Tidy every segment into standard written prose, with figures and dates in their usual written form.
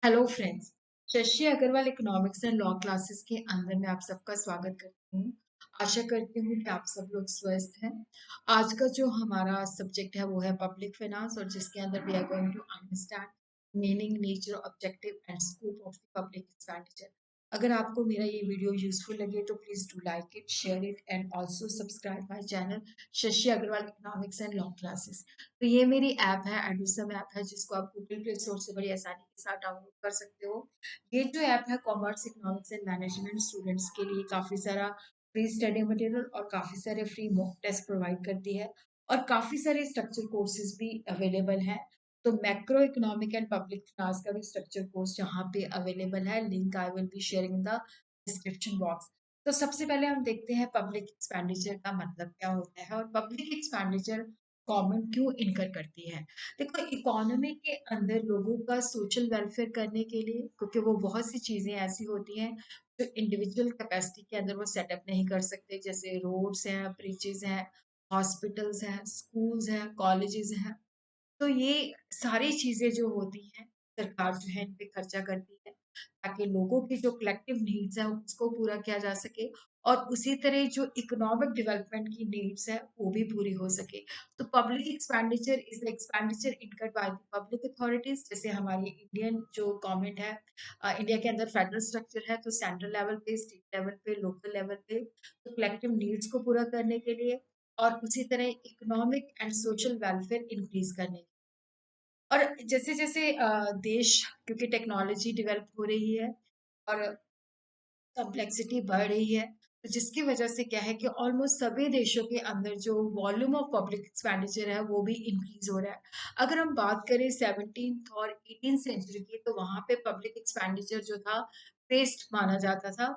Hello friends. Shashi Agarwal economics and law classes के अंदर मैं आप सबका स्वागत करती हूँ। आशा करती हूँ कि आप सब लोग स्वस्थ हैं। आज का जो हमारा सब्जेक्ट है वो है पब्लिक फाइनेंस, और जिसके अंदर we are going to understand meaning, nature, objective and scope of the public expenditure. अगर आपको मेरा ये वीडियो यूजफुल लगे तो please do like it, share it and also subscribe my channel Shashi Agarwal economics and law classes. तो ये मेरी app है, एडुसम ऐप है, जिसको आप गूगल प्ले स्टोर से बड़ी आसानी के साथ डाउनलोड कर सकते हो। ये जो ऐप है commerce, economics and management students के लिए काफ़ी सारा फ्री स्टडी मटेरियल और काफ़ी सारे फ्री मॉक टेस्ट प्रोवाइड करती है, और काफ़ी सारे स्ट्रक्चर कोर्सेज भी अवेलेबल है। तो macro economic and public finance का भी स्ट्रक्चर कोर्स यहाँ पे अवेलेबल है, link I will be sharing in the description box. तो सबसे पहले हम देखते हैं पब्लिक एक्सपेंडिचर का मतलब क्या होता है और पब्लिक एक्सपेंडिचर गवर्नमेंट क्यों इनकर करती है। देखो, इकोनॉमी के अंदर लोगों का सोशल वेलफेयर करने के लिए, क्योंकि वो बहुत सी चीजें ऐसी होती हैं जो इंडिविजुअल कैपेसिटी के अंदर वो सेटअप नहीं कर सकते, जैसे रोड्स हैं, ब्रिजेस हैं, हॉस्पिटल्स हैं, स्कूल्स हैं, कॉलेजेस हैं। तो ये सारी चीजें जो होती हैं, सरकार जो है इन पे खर्चा करती है ताकि लोगों की जो कलेक्टिव नीड्स है उसको पूरा किया जा सके, और उसी तरह जो इकोनॉमिक डेवलपमेंट की नीड्स है वो भी पूरी हो सके। तो public expenditure is the expenditure incurred by the public authorities. जैसे हमारी इंडियन जो गवर्नमेंट है, इंडिया के अंदर फेडरल स्ट्रक्चर है, तो सेंट्रल लेवल पे, स्टेट लेवल पे, लोकल लेवल पे, तो कलेक्टिव नीड्स को पूरा करने के लिए, और उसी तरह economic and social welfare increase करने के लिए। और जैसे-जैसे देश, क्योंकि टेक्नोलॉजी डेवलप हो रही है और कॉम्प्लेक्सिटी बढ़ रही है, तो जिसकी वजह से क्या है कि ऑलमोस्ट सभी देशों के अंदर जो वॉल्यूम ऑफ पब्लिक एक्सपेंडिचर है वो भी इंक्रीज हो रहा है। अगर हम बात करें 17th और 18th सेंचुरी की, तो वहाँ पे पब्लिक एक्सपेंडिचर जो था वेस्ट माना जाता था।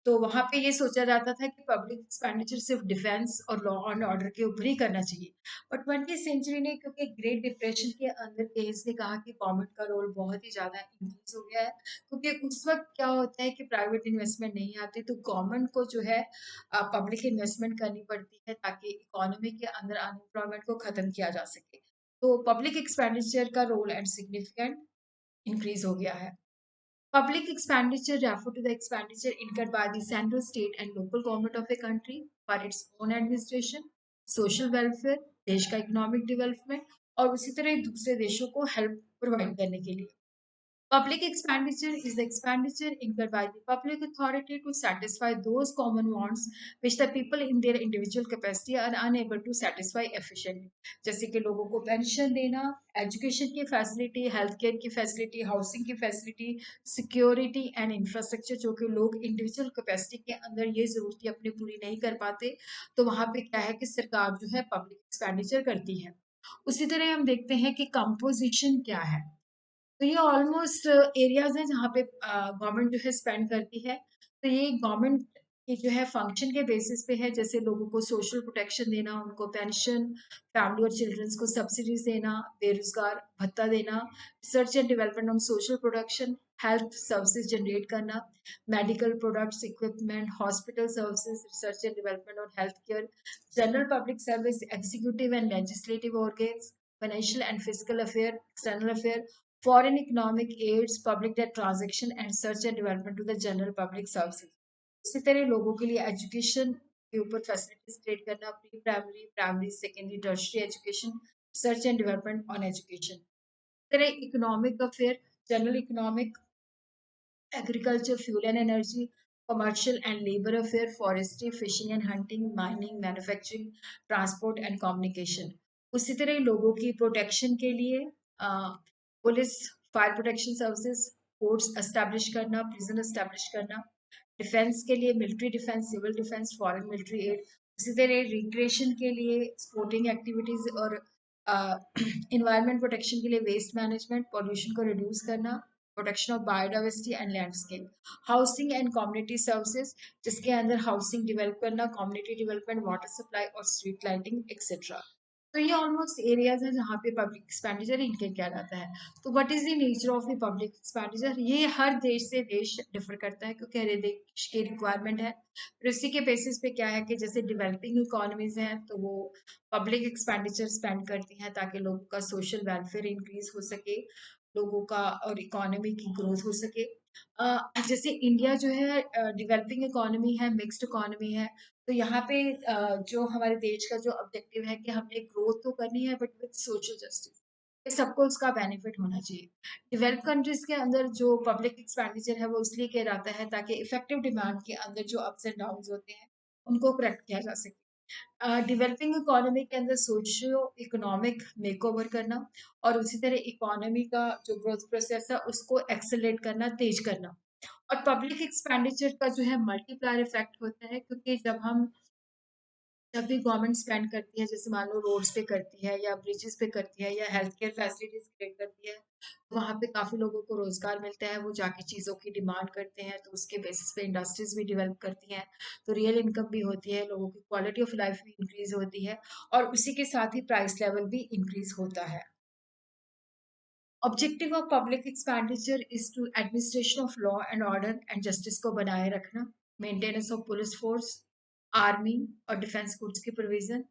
तो वहाँ पे ये सोचा जाता था कि पब्लिक एक्सपेंडिचर सिर्फ डिफेंस और लॉ एंड ऑर्डर के ऊपर ही करना चाहिए। बट 20वीं सेंचुरी ने, क्योंकि ग्रेट डिप्रेशन के अंदर केस ने कहा कि गवर्नमेंट का रोल बहुत ही ज़्यादा इंक्रीज हो गया है, क्योंकि उस वक्त क्या होता है कि प्राइवेट इन्वेस्टमेंट नहीं आती, तो गवर्नमेंट को जो है पब्लिक इन्वेस्टमेंट करनी पड़ती है ताकि इकोनॉमी के अंदर अनएम्प्लॉयमेंट को ख़त्म किया जा सके। तो पब्लिक एक्सपेंडिचर का रोल एंड सिग्निफिकेंट इंक्रीज हो गया है। Public expenditure refer to the expenditure incurred by the central, state and local government of a country for its own administration, social welfare, देश का इकोनॉमिक डेवलपमेंट, और उसी तरह दूसरे देशों को हेल्प प्रोवाइड करने के लिए। Public expenditure is the expenditure incurred by the public authority to satisfy those common wants which the people in their individual capacity are unable to satisfy efficiently. जैसे कि लोगों को पेंशन देना, एजुकेशन की facility, health care की facility, housing की facility, security and infrastructure, जो कि लोग इंडिविजुअल कैपेसिटी के अंदर ये ज़रूरतें अपनी पूरी नहीं कर पाते, तो वहाँ पे क्या है कि सरकार जो है पब्लिक एक्सपेंडिचर करती है। उसी तरह हम देखते हैं कि कंपोजिशन क्या है। तो ये ऑलमोस्ट एरियाज हैं जहाँ पे गवर्नमेंट जो है स्पेंड करती है। तो ये गवर्नमेंट की जो है फंक्शन के बेसिस पे है, जैसे लोगों को सोशल प्रोटेक्शन देना, उनको पेंशन, फैमिली और चिल्ड्रंस को सब्सिडीज देना, बेरोजगार भत्ता देना, research and development on social production, health services generate करना, medical products, equipment, hospital services, research and development और health care, general public service, executive and legislative organs, financial and physical affair, external affair, foreign economic aids, public debt transaction and search and development to the general public services। इसी तरह लोगों के लिए education के ऊपर facilities create करना, pre primary, primary, secondary, tertiary education, search and development on education. इस तरह economic affair, general economic, agriculture, fuel and energy, commercial and labour affair, forestry, fishing and hunting, mining, manufacturing, transport and communication. उसी तरह लोगों की protection के लिए police, fire protection services, courts establish करना, prison establish करना, डिफेंस के लिए military defence, civil defence, foreign military aid. उसी तरह रिक्रिएशन के लिए स्पोर्टिंग एक्टिविटीज और इन्वायरमेंट प्रोटेक्शन के लिए वेस्ट मैनेजमेंट, पॉल्यूशन को रिड्यूस करना, protection of biodiversity and landscape, housing and community services, जिसके अंदर हाउसिंग डेवलप करना, कम्युनिटी डेवलपमेंट, वाटर सप्लाई और स्ट्रीट लाइटिंग एक्सेट्रा। तो ये ऑलमोस्ट एरियाज हैं जहाँ पे पब्लिक एक्सपेंडिचर इनके किया जाता है। तो what is the nature of the public expenditure, ये हर देश से देश डिफर करता है, क्योंकि हर देश की रिक्वायरमेंट है। फिर इसी के बेसिस पे क्या है कि जैसे डेवलपिंग इकोनॉमीज हैं तो वो पब्लिक एक्सपेंडिचर स्पेंड करती हैं ताकि लोगों का सोशल वेलफेयर इंक्रीज हो सके। लोगों का और इकोनॉमी की ग्रोथ हो सके। जैसे इंडिया जो है डेवलपिंग इकोनॉमी है, मिक्स्ड इकोनॉमी है, तो यहाँ पे जो हमारे देश का जो ऑब्जेक्टिव है कि हमने ग्रोथ तो करनी है बट विद सोशल जस्टिस, ये सबको उसका बेनिफिट होना चाहिए। डेवलप कंट्रीज के अंदर जो पब्लिक एक्सपेंडिचर है वो इसलिए किया जाता है ताकि इफेक्टिव डिमांड के अंदर जो अप्स एंड डाउन्स होते हैं उनको करेक्ट किया जा सके। डेवलपिंग इकोनॉमी के अंदर सोशियो इकोनॉमिक मेकओवर करना और उसी तरह इकोनॉमी का जो ग्रोथ प्रोसेस है उसको एक्सेलरेट करना, तेज करना। और पब्लिक एक्सपेंडिचर का जो है मल्टीप्लायर इफेक्ट होता है, क्योंकि जब भी गवर्नमेंट स्पेंड करती है, जैसे मान लो रोड्स पे करती है या ब्रिजेस पे करती है या हेल्थ केयर फैसिलिटीज क्रिएट करती है, तो वहाँ पे काफी लोगों को रोजगार मिलता है, वो जाके चीजों की डिमांड करते हैं, तो उसके बेसिस पे इंडस्ट्रीज भी डेवलप करती हैं, तो रियल इनकम भी होती है, लोगों की क्वालिटी ऑफ लाइफ भी इंक्रीज होती है और उसी के साथ ही प्राइस लेवल भी इंक्रीज होता है। Objective of public expenditure is to administration of law and order and justice को बनाए रखना, maintenance of police force, army और डिफेंस गुड्स की प्रोविजन,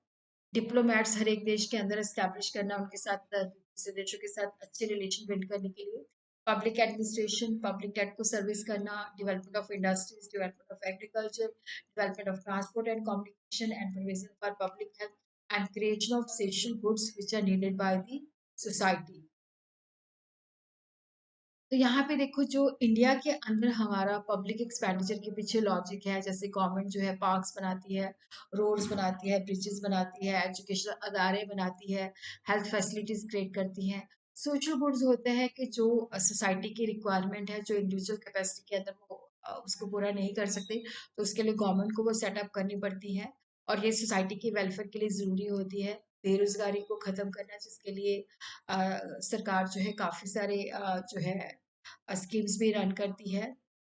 डिप्लोमेट्स हर एक देश के अंदर एस्टैब्लिश करना, उनके साथ दूसरे देशों के साथ अच्छे रिलेशन बिल्ड करने के लिए, पब्लिक एडमिनिस्ट्रेशन, पब्लिक डेट को सर्विस करना, development of industries, development of agriculture, development of transport and communication and provision for public health and creation of social goods which are needed by the society. तो यहाँ पे देखो, जो India के अंदर हमारा पब्लिक एक्सपेंडिचर के पीछे लॉजिक है, जैसे गवर्नमेंट जो है पार्क्स बनाती है, रोड्स बनाती है, ब्रिजेस बनाती है, एजुकेशन अदारे बनाती है, हेल्थ फैसिलिटीज क्रिएट करती हैं। सोशल गुड्स होते हैं कि जो सोसाइटी की रिक्वायरमेंट है, जो इंडिविजुअल कैपेसिटी के अंदर वो उसको पूरा नहीं कर सकते, तो उसके लिए गवर्नमेंट को वो सेटअप करनी पड़ती है और ये सोसाइटी के वेलफेयर के लिए ज़रूरी होती है। बेरोजगारी को ख़त्म करना, जिसके लिए सरकार जो है काफ़ी सारे जो है स्कीम्स भी रन करती है।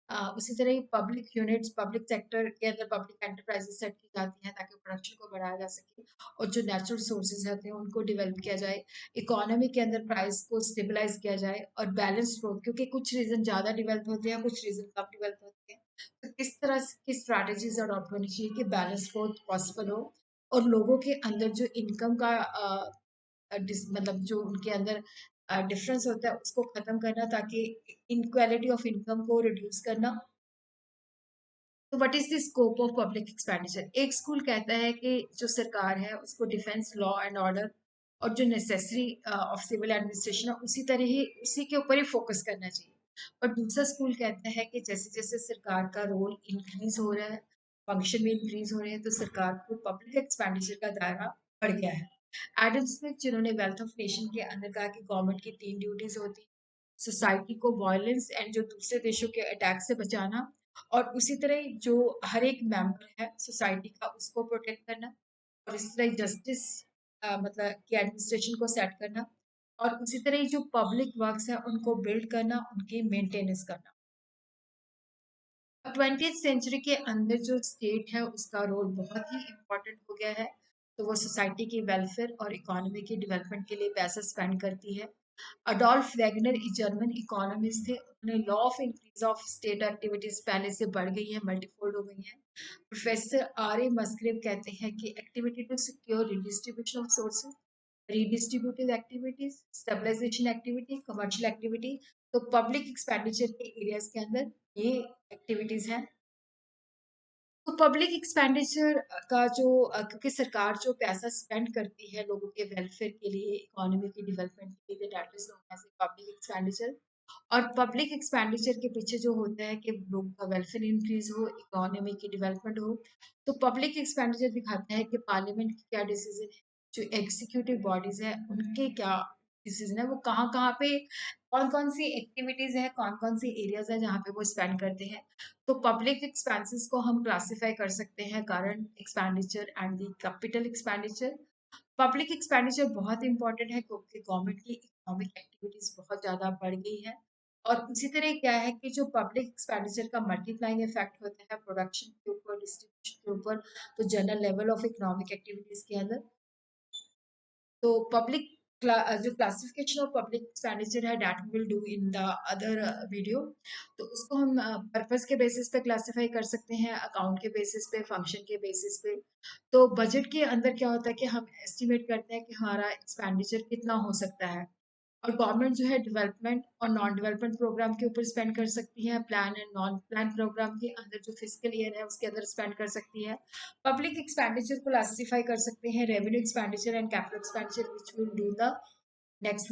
उसी तरह ही पब्लिक यूनिट्स, पब्लिक सेक्टर के अंदर पब्लिक एंटरप्राइजेस सेट की जाती हैं ताकि प्रोडक्शन को बढ़ाया जा सके और जो नेचुरल सोर्सेज होते हैं उनको डेवलप किया जाए, इकोनॉमी के अंदर प्राइस को स्टेबलाइज किया जाए और बैलेंस ग्रोथ, क्योंकि कुछ रीजन ज़्यादा डेवलप होते हैं, कुछ रीजन कम डेवलप होते हैं, तो किस तरह की स्ट्रैटेजीज अडॉप्ट होनी चाहिए कि बैलेंस ग्रोथ पॉसिबल हो और लोगों के अंदर जो इनकम का मतलब जो उनके अंदर डिफरेंस होता है उसको खत्म करना, ताकि इनक्वालिटी ऑफ इनकम को रिड्यूस करना। तो what is the scope of public expenditure? एक स्कूल कहता है कि जो सरकार है उसको डिफेंस, लॉ एंड ऑर्डर और जो नेसेसरी ऑफ सिविल एडमिनिस्ट्रेशन है उसी तरह ही उसी के ऊपर ही फोकस करना चाहिए। और दूसरा स्कूल कहता है कि जैसे जैसे सरकार का रोल इंक्रीज हो रहा है, फंक्शन भी इंक्रीज हो रहे हैं, तो सरकार को पब्लिक एक्सपेंडिचर का दायरा बढ़ गया है। एडम स्मिथ, जिन्होंने वेल्थ ऑफ नेशन के अंदर कहा कि गवर्नमेंट की 3 ड्यूटीज होती हैं: सोसाइटी को वायलेंस एंड जो दूसरे देशों के अटैक से बचाना, और उसी तरह ही जो हर एक मेंबर है सोसाइटी का उसको प्रोटेक्ट करना, और इसी तरह जस्टिस मतलब कि एडमिनिस्ट्रेशन को सेट करना, और उसी तरह ही जो पब्लिक वर्क्स है उनको बिल्ड करना, उनकी मेंटेनेंस करना। 20th सेंचुरी के अंदर जो स्टेट है उसका रोल बहुत ही इम्पोर्टेंट हो गया है, तो वो सोसाइटी की वेलफेयर और इकोनॉमी की डेवलपमेंट के लिए पैसा स्पेंड करती है। अडोल्फ वैगनर एक जर्मन इकोनॉमिस्ट थे, उन्होंने law of increase of state activities पहले से बढ़ गई है, मल्टीफोल्ड हो गई है। प्रोफेसर आर ए मस्ग्रेव कहते हैं कि activity to secure redistribution of sources, redistributive activities, stabilisation activity, commercial activity, तो पब्लिक एक्सपेंडिचर के एरियाज के अंदर ये एक्टिविटीज हैं। तो पब्लिक एक्सपेंडिचर का जो क्योंकि सरकार जो पैसा स्पेंड करती है लोगों के वेलफेयर के लिए, इकोनॉमी की डेवलपमेंट के लिए, that is known as public expenditure. और पब्लिक एक्सपेंडिचर के पीछे जो होता है कि लोगों का वेलफेयर इंक्रीज हो, इकोनॉमी की डेवलपमेंट हो, तो पब्लिक एक्सपेंडिचर दिखाता है कि पार्लियामेंट की क्या डिसीजन है, जो एग्जीक्यूटिव बॉडीज है उनके क्या डिसीजन है, वो कहाँ कहाँ पे कौन कौन सी एक्टिविटीज है, कौन कौन सी एरियाज है जहाँ पे वो स्पेंड करते हैं। तो पब्लिक एक्सपेंसेस को हम क्लासिफाई कर सकते हैं current expenditure and the capital expenditure. Public expenditure बहुत इंपॉर्टेंट है क्योंकि गवर्नमेंट की इकोनॉमिक एक्टिविटीज बहुत ज़्यादा बढ़ गई है, और उसी तरह क्या है कि जो पब्लिक एक्सपेंडिचर का मल्टीप्लाइंग इफेक्ट होता है प्रोडक्शन के ऊपर, डिस्ट्रीब्यूशन के ऊपर, तो general level of economic activities के अंदर। तो पब्लिक जो क्लासिफिकेशन ऑफ पब्लिक एक्सपेंडिचर है that will do in the other video. तो उसको हम पर्पस के बेसिस पे क्लासिफाई कर सकते हैं, अकाउंट के बेसिस पे, फंक्शन के बेसिस पे। तो बजट के अंदर क्या होता है कि हम एस्टिमेट करते हैं कि हमारा एक्सपेंडिचर कितना हो सकता है। और गवर्नमेंट जो है डेवलपमेंट और नॉन डेवलपमेंट प्रोग्राम के ऊपर स्पेंड कर सकती है, plan and non plan programme के अंदर जो फिजिकल ईयर है उसके अंदर स्पेंड कर सकती है। पब्लिक एक्सपेंडिचर को क्लासिफाई कर सकते हैं revenue expenditure and capital expenditure, which will do the next